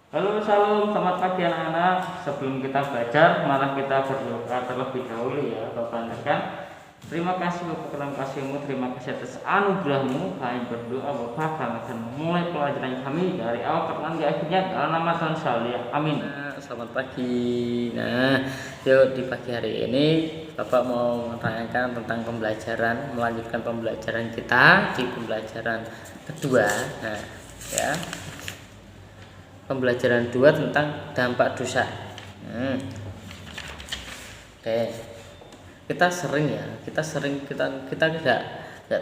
Halo, salam, selamat pagi anak-anak. Sebelum kita belajar, malah kita berdoa terlebih dahulu ya, Bapak rekan. Terima kasih Bapak dalam kasih-Mu, terima kasih atas anugerah-Mu. Kami berdoa Bapak kami akan memulai pelajaran kami dari awal ke nanti akhirnya dalam nama Tuhan Yesus. Amin. Selamat pagi. Yuk di pagi hari ini Bapak mau menerangkan tentang pembelajaran, melanjutkan pembelajaran kita di pembelajaran kedua. Ya. Pembelajaran 2 tentang dampak dosa. Oke. Kita tidak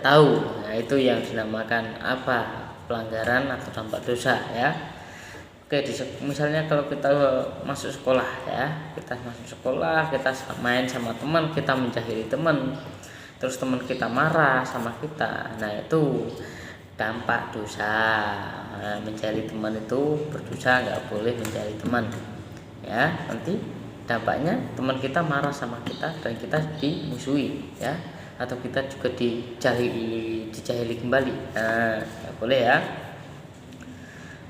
tahu. Nah, itu yang dinamakan apa? Pelanggaran atau dampak dosa ya. Oke, misalnya kalau kita masuk sekolah ya, kita main sama teman, kita menjahili teman, terus teman kita marah sama kita. Nah, itu dampak dosa. Nah, menjahili teman itu berdosa, nggak boleh menjahili teman ya. Nanti dampaknya teman kita marah sama kita dan kita dimusuhi ya, atau kita juga dijahili kembali. Nah, nggak boleh ya.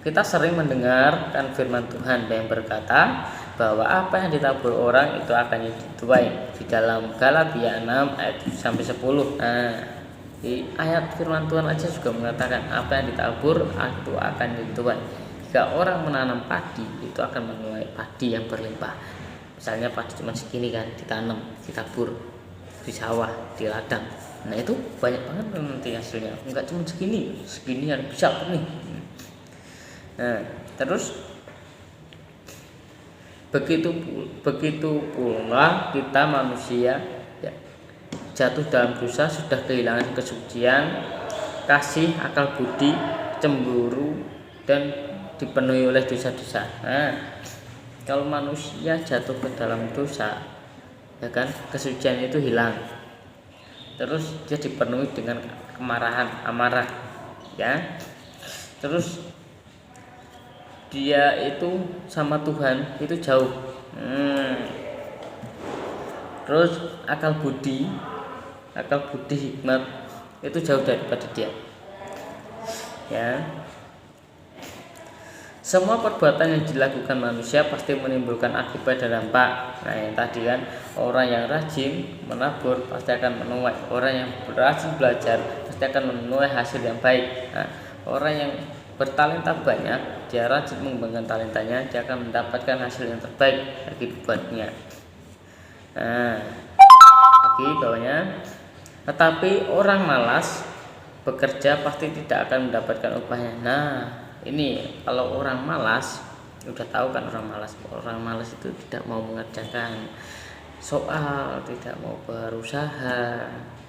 Kita sering mendengarkan firman Tuhan yang berkata bahwa apa yang ditabur orang itu akan dituai, di dalam Galatia 6 ayat sampai 10. Nah, di ayat firman Tuhan aja juga mengatakan apa yang ditabur itu akan dituai. Jika orang menanam padi, itu akan menuai padi yang berlimpah. Misalnya padi cuma segini kan, ditanam, ditabur di sawah, di ladang. Nah, itu banyak banget nanti hasilnya. Enggak cuma segini yang bisa nih. Nah, terus begitu pula kita manusia ya, jatuh dalam dosa, sudah kehilangan kesucian, kasih, akal budi, cemburu, dan dipenuhi oleh dosa-dosa. Nah, kalau manusia jatuh ke dalam dosa, ya kan, kesucian itu hilang. Terus dia dipenuhi dengan kemarahan, amarah, ya. Terus dia itu sama Tuhan itu jauh. Terus akal budi, hikmat itu jauh daripada dia. Ya. Semua perbuatan yang dilakukan manusia pasti menimbulkan akibat dan dampak. Nah, yang tadi kan, orang yang rajin menabur pasti akan menuai, orang yang rajin belajar pasti akan menuai hasil yang baik. Nah, orang yang bertalenta banyak, dia rajin mengembangkan talentanya, dia akan mendapatkan hasil yang terbaik bagi buatnya. Nah, lagi bawahnya, tetapi orang malas bekerja pasti tidak akan mendapatkan upahnya. Nah, ini kalau orang malas, udah tahu kan orang malas itu tidak mau mengerjakan soal, tidak mau berusaha.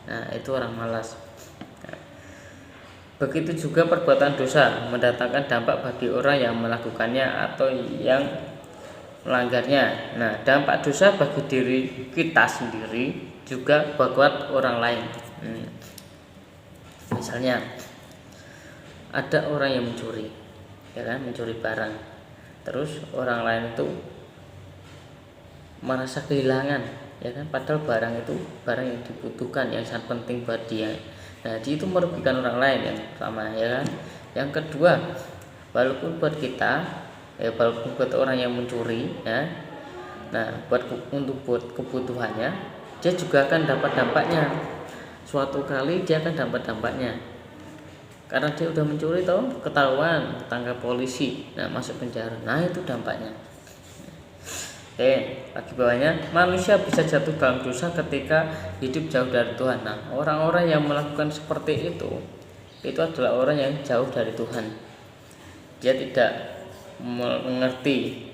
Nah, itu orang malas. Begitu juga perbuatan dosa mendatangkan dampak bagi orang yang melakukannya atau yang melanggarnya. Nah, dampak dosa bagi diri kita sendiri juga buat orang lain. Misalnya ada orang yang mencuri, ya kan, mencuri barang. Terus orang lain itu merasa kehilangan, ya kan, padahal barang itu barang yang dibutuhkan, yang sangat penting buat dia. Nah, dia itu merugikan orang lain yang pertama, ya kan. Yang kedua, walaupun buat kita, walaupun buat orang yang mencuri, ya. Nah, untuk kebutuhannya, dia juga akan dapat dampaknya. Suatu kali dia akan dapat dampaknya. Karena dia udah mencuri, ketahuan, ketangkap polisi, nah masuk penjara. Nah, itu dampaknya. Lagi bawahnya, manusia bisa jatuh dalam dosa ketika hidup jauh dari Tuhan. Nah, orang-orang yang melakukan seperti itu adalah orang yang jauh dari Tuhan. Dia tidak mengerti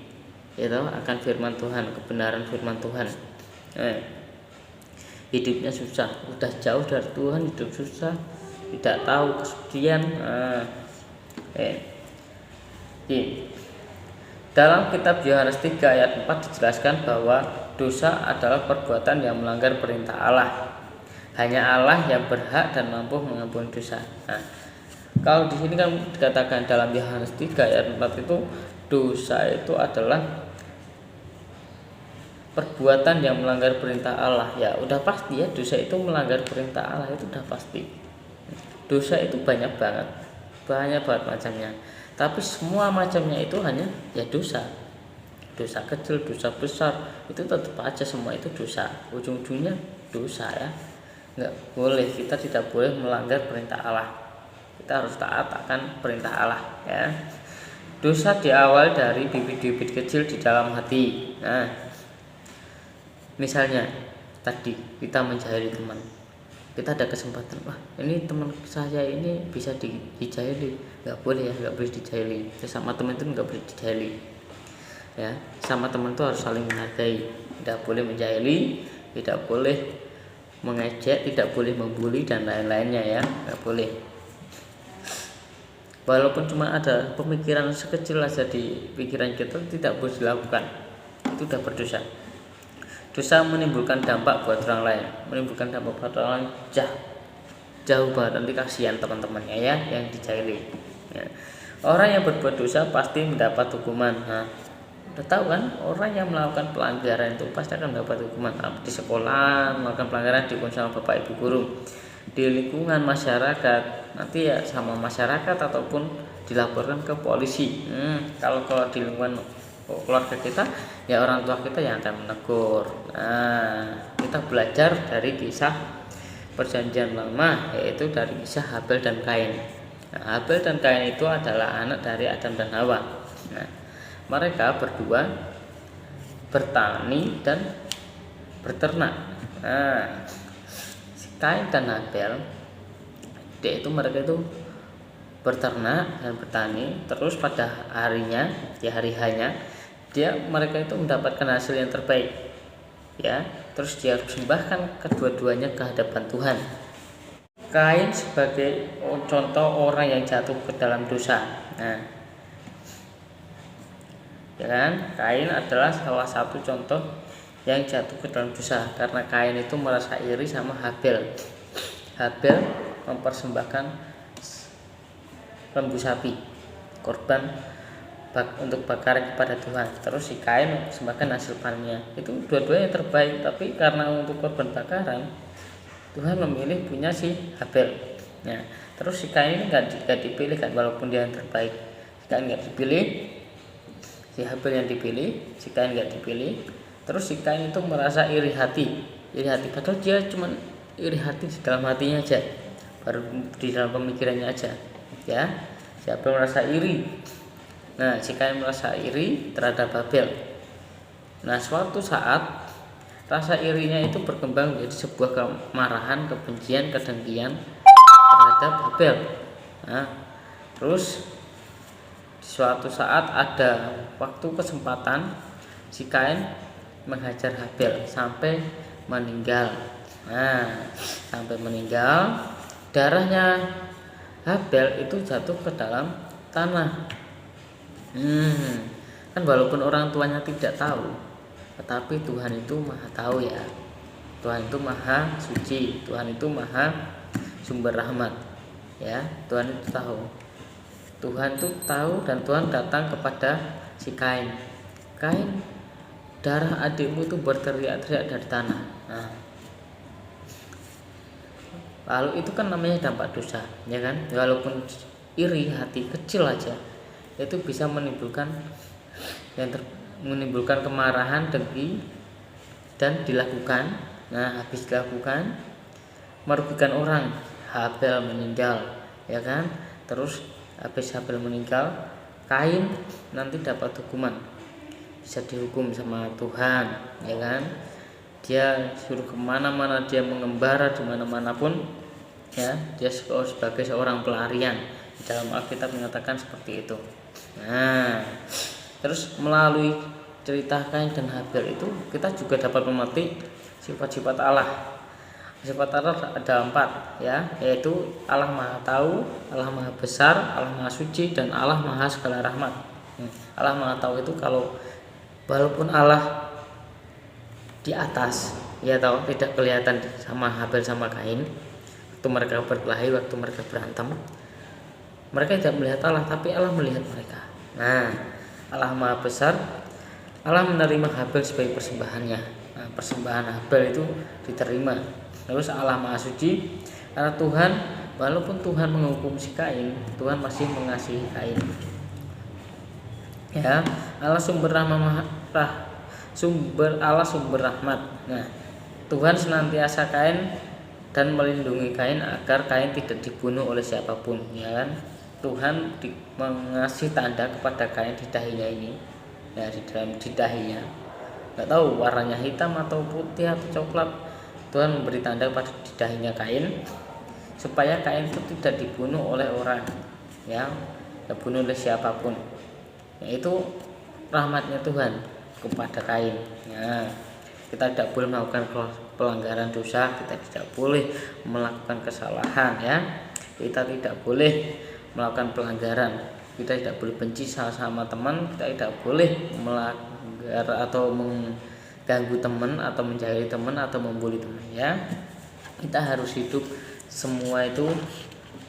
akan firman Tuhan, kebenaran firman Tuhan. Hidupnya susah, udah jauh dari Tuhan, hidup susah, tidak tahu kesucian. Dalam kitab Yohanes 3 ayat 4 dijelaskan bahwa dosa adalah perbuatan yang melanggar perintah Allah. Hanya Allah yang berhak dan mampu mengampuni dosa. Nah, kalau di sini kan dikatakan dalam Yohanes 3 ayat 4 itu dosa itu adalah perbuatan yang melanggar perintah Allah. Ya, udah pasti ya, dosa itu melanggar perintah Allah, itu udah pasti. Dosa itu banyak banget macamnya. Tapi semua macamnya itu hanya ya dosa. Dosa kecil, dosa besar, itu tetap aja semua itu dosa. Ujung-ujungnya dosa ya. Nggak boleh, kita tidak boleh melanggar perintah Allah. Kita harus taat akan perintah Allah ya. Dosa diawali dari bibit-bibit kecil di dalam hati. Nah, misalnya tadi kita menjahili teman, kita ada kesempatan, wah ini teman saya ini bisa dijahili, nggak boleh ya, nggak boleh dijahili. Sama teman itu nggak boleh dijahili ya. Sama teman itu harus saling menghargai, tidak boleh menjahili, tidak boleh mengejek, tidak boleh membuli dan lain-lainnya ya, nggak boleh. Walaupun cuma ada pemikiran sekecil aja di pikiran kita, tidak boleh dilakukan, itu udah berdosa. Dosa menimbulkan dampak buat orang lain, menimbulkan dampak buat orang lain jauh banget. Nanti kasihan teman-temannya ya yang dijahili ya. Orang yang berbuat dosa pasti mendapat hukuman. Nah, udah tahu kan, orang yang melakukan pelanggaran itu pasti akan mendapat hukuman. Di sekolah melakukan pelanggaran dihukum sama bapak ibu guru, di lingkungan masyarakat nanti ya sama masyarakat ataupun dilaporkan ke polisi. Kalau di lingkungan keluarga kita ya orang tua kita yang akan menegur. Nah, kita belajar dari kisah perjanjian lama, yaitu dari kisah Habel dan Kain. Nah, Habel dan Kain itu adalah anak dari Adam dan Hawa. Nah, mereka berdua bertani dan berternak. Nah, Kain dan Habel mereka itu berternak dan bertani, terus pada harinya di hari hanya mereka itu mendapatkan hasil yang terbaik ya, terus dia persembahkan kedua-duanya ke hadapan Tuhan. Kain sebagai contoh orang yang jatuh ke dalam dosa. Nah, ya kan, Kain adalah salah satu contoh yang jatuh ke dalam dosa karena Kain itu merasa iri sama Habel. Habel mempersembahkan lembu sapi korban untuk bakar kepada Tuhan, terus si Kain mempersembahkan hasil panennya. Itu dua-duanya terbaik, tapi karena untuk korban bakaran Tuhan memilih punya si Habel. Nah, terus si Kain ini nggak dipilih kan, walaupun dia yang terbaik. Si Kain nggak dipilih, si Habel yang dipilih, si Kain nggak dipilih. Terus si Kain itu merasa iri hati padahal dia cuma iri hati di dalam hatinya aja, baru di dalam pemikirannya aja ya. Si Habel merasa iri. Nah, si Kain merasa iri terhadap Habel. Nah, suatu saat rasa irinya itu berkembang menjadi sebuah kemarahan, kebencian, kedengkian terhadap Habel. Nah, terus suatu saat ada waktu kesempatan si Kain menghajar Habel sampai meninggal. Nah, sampai meninggal, darahnya Habel itu jatuh ke dalam tanah. Kan walaupun orang tuanya tidak tahu, tetapi Tuhan itu maha tahu ya. Tuhan itu maha suci, Tuhan itu maha sumber rahmat ya. Tuhan itu tahu. Tuhan itu tahu dan Tuhan datang kepada si Kain. Kain, darah adikmu itu berteriak-teriak dari tanah. Nah, lalu itu kan namanya dampak dosa ya kan. Walaupun iri hati kecil aja itu bisa menimbulkan menimbulkan kemarahan, dengki, dan dilakukan. Nah, habis dilakukan merugikan orang, Habel meninggal ya kan. Terus habis Habel meninggal, Kain nanti dapat hukuman, bisa dihukum sama Tuhan ya kan. Dia suruh kemana-mana, dia mengembara di mana-mana pun ya, dia sebagai seorang pelarian. Di dalam Alkitab menyatakan seperti itu. Nah, terus melalui cerita Kain dan Habel itu kita juga dapat memetik sifat-sifat Allah. Sifat Allah ada 4 ya, yaitu Allah Maha Tahu, Allah Maha Besar, Allah Maha Suci, dan Allah Maha Segala Rahmat. Allah Maha Tahu itu kalau walaupun Allah di atas ya tahu, tidak kelihatan sama Habel sama Kain waktu mereka berkelahi, waktu mereka berantem, mereka tidak melihat Allah, tapi Allah melihat mereka. Nah, Allah Maha Besar, Allah menerima Habel sebagai persembahannya. Nah, persembahan Habel itu diterima. Terus Allah Maha Suci, karena Tuhan, walaupun Tuhan menghukum si Kain, Tuhan masih mengasihi Kain. ya. Allah sumber sumber rahmat. Nah, Tuhan senantiasa kain dan melindungi kain agar kain tidak dibunuh oleh siapapun, ya kan. Tuhan mengasih tanda kepada kain di dahinya ini, ya, di dalam di dahinya, nggak tahu warnanya hitam atau putih atau coklat. Tuhan memberi tanda pada di dahinya kain supaya kain itu tidak dibunuh oleh orang, ya, tidak dibunuh oleh siapapun. Yaitu rahmatnya Tuhan kepada kain. Ya, kita tidak boleh melakukan pelanggaran dosa, kita tidak boleh melakukan kesalahan, ya. Kita tidak boleh melakukan pelanggaran, kita tidak boleh benci sama teman, kita tidak boleh melanggar atau mengganggu teman atau menjahili teman atau membuli teman, ya. Kita harus hidup semua itu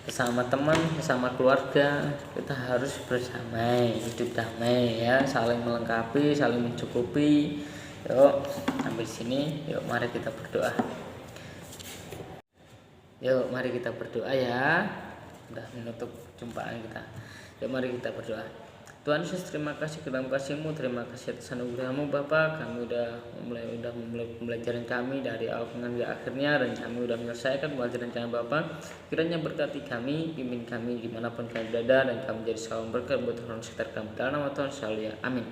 bersama teman, bersama keluarga, kita harus bersama, hidup damai, ya, saling melengkapi, saling mencukupi. Yuk, sampai sini, yuk mari kita berdoa. Yuk mari kita berdoa, ya. Udah menutup jumpaan kita. Yuk mari kita berdoa. Tuhan Yesus, terima kasih dalam kasih-Mu, terima kasih atas anugerah-Mu Bapa. Kami udah memulai pembelajaran kami dari awal hingga akhirnya, dan kami udah menyelesaikan pembelajaran kami Bapa. Kiranya berkati kami, pimpin kami dimanapun kami berada, dan kami jadi salam berkat buat orang sekitar kami. Dalam nama Tuhan selalu, ya. Amin.